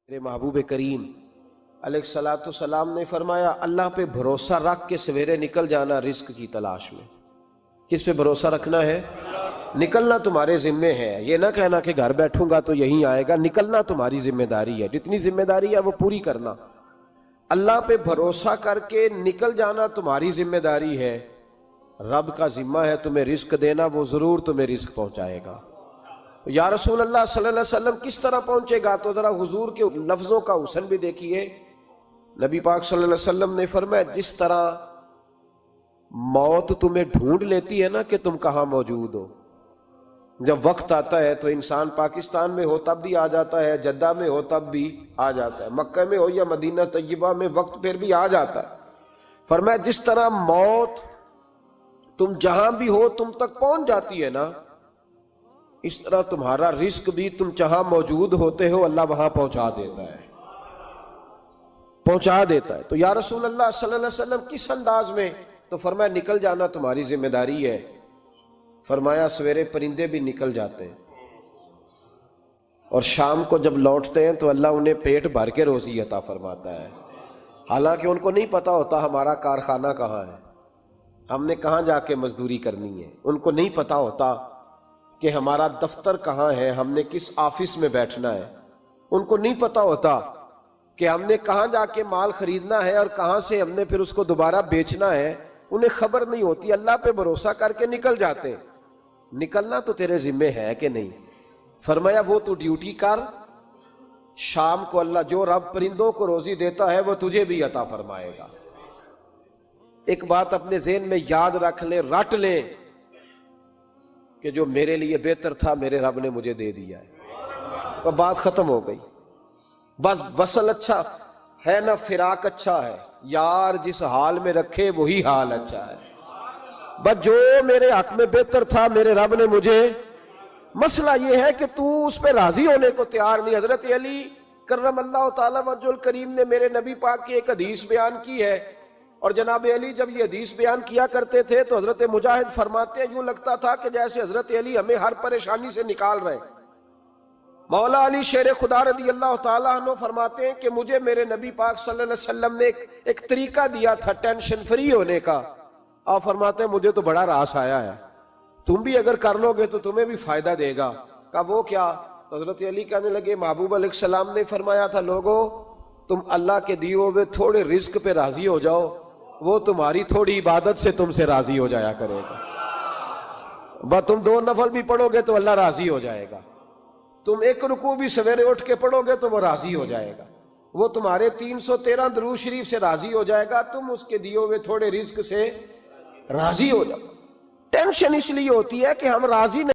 میرے محبوب کریم علیہ السلام نے فرمایا اللہ پہ بھروسہ رکھ کے سویرے نکل جانا رزق کی تلاش میں۔ کس پہ بھروسہ رکھنا ہے؟ نکلنا تمہارے ذمے ہے، یہ نہ کہنا کہ گھر بیٹھوں گا تو یہیں آئے گا، نکلنا تمہاری ذمہ داری ہے، جتنی ذمہ داری ہے وہ پوری کرنا۔ اللہ پہ بھروسہ کر کے نکل جانا تمہاری ذمہ داری ہے، رب کا ذمہ ہے تمہیں رزق دینا، وہ ضرور تمہیں رزق پہنچائے گا۔ یا رسول اللہ صلی اللہ علیہ وسلم کس طرح پہنچے گا؟ تو ذرا حضور کے لفظوں کا حسن بھی دیکھیے۔ نبی پاک صلی اللہ علیہ وسلم نے فرمایا جس طرح موت تمہیں ڈھونڈ لیتی ہے نا کہ تم کہاں موجود ہو، جب وقت آتا ہے تو انسان پاکستان میں ہو تب بھی آ جاتا ہے، جدہ میں ہو تب بھی آ جاتا ہے، مکہ میں ہو یا مدینہ طیبہ میں وقت پھر بھی آ جاتا ہے۔ فرمایا جس طرح موت تم جہاں بھی ہو تم تک پہنچ جاتی ہے نا، اس طرح تمہارا رزق بھی تم جہاں موجود ہوتے ہو اللہ وہاں پہنچا دیتا ہے، پہنچا دیتا ہے۔ تو یا رسول اللہ صلی اللہ علیہ وسلم کس انداز میں؟ تو فرمایا نکل جانا تمہاری ذمہ داری ہے۔ فرمایا سویرے پرندے بھی نکل جاتے ہیں اور شام کو جب لوٹتے ہیں تو اللہ انہیں پیٹ بھر کے روزی عطا فرماتا ہے، حالانکہ ان کو نہیں پتا ہوتا ہمارا کارخانہ کہاں ہے، ہم نے کہاں جا کے مزدوری کرنی ہے، ان کو نہیں پتا ہوتا کہ ہمارا دفتر کہاں ہے، ہم نے کس آفس میں بیٹھنا ہے، ان کو نہیں پتا ہوتا کہ ہم نے کہاں جا کے مال خریدنا ہے اور کہاں سے ہم نے پھر اس کو دوبارہ بیچنا ہے، انہیں خبر نہیں ہوتی۔ اللہ پہ بھروسہ کر کے نکل جاتے ہیں۔ نکلنا تو تیرے ذمے ہے کہ نہیں؟ فرمایا وہ تو ڈیوٹی کر، شام کو اللہ جو رب پرندوں کو روزی دیتا ہے وہ تجھے بھی عطا فرمائے گا۔ ایک بات اپنے ذہن میں یاد رکھ لیں، رٹ لیں کہ جو میرے لیے بہتر تھا میرے رب نے مجھے دے دیا ہے، تو بات ختم ہو گئی۔ بس وصل اچھا ہے نہ فراق اچھا ہے، یار جس حال میں رکھے وہی حال اچھا ہے۔ بس جو میرے حق میں بہتر تھا میرے رب نے مجھے، مسئلہ یہ ہے کہ تو اس پہ راضی ہونے کو تیار نہیں۔ حضرت علی کرم اللہ تعالی وجہ الکریم نے میرے نبی پاک کی ایک حدیث بیان کی ہے، اور جناب علی جب یہ حدیث بیان کیا کرتے تھے تو حضرت مجاہد فرماتے ہیں یوں لگتا تھا کہ جیسے حضرت علی ہمیں ہر پریشانی سے نکال رہے ہیں۔ مولا علی شیر خدا رضی اللہ تعالیٰ عنہ فرماتے ہیں کہ مجھے میرے نبی پاک صلی اللہ علیہ وسلم نے ایک طریقہ دیا تھا ٹینشن فری ہونے کا۔ آپ فرماتے ہیں مجھے تو بڑا راس آیا ہے، تم بھی اگر کر لو گے تو تمہیں بھی فائدہ دے گا۔ کہا وہ کیا؟ حضرت علی کہنے لگے محبوب علیہ السلام نے فرمایا تھا لوگو تم اللہ کے دیے ہوئے تھوڑے رزق پہ راضی ہو جاؤ، وہ تمہاری تھوڑی عبادت سے تم سے راضی ہو جایا کرے گا۔ بس تم 2 نفل بھی پڑھو گے تو اللہ راضی ہو جائے گا، تم 1 رکوع بھی سویرے اٹھ کے پڑھو گے تو وہ راضی ہو جائے گا، وہ تمہارے 313 درود شریف سے راضی ہو جائے گا، تم اس کے دیے ہوئے تھوڑے رزق سے راضی ہو جاؤ۔ ٹینشن اس لیے ہوتی ہے کہ ہم راضی نہیں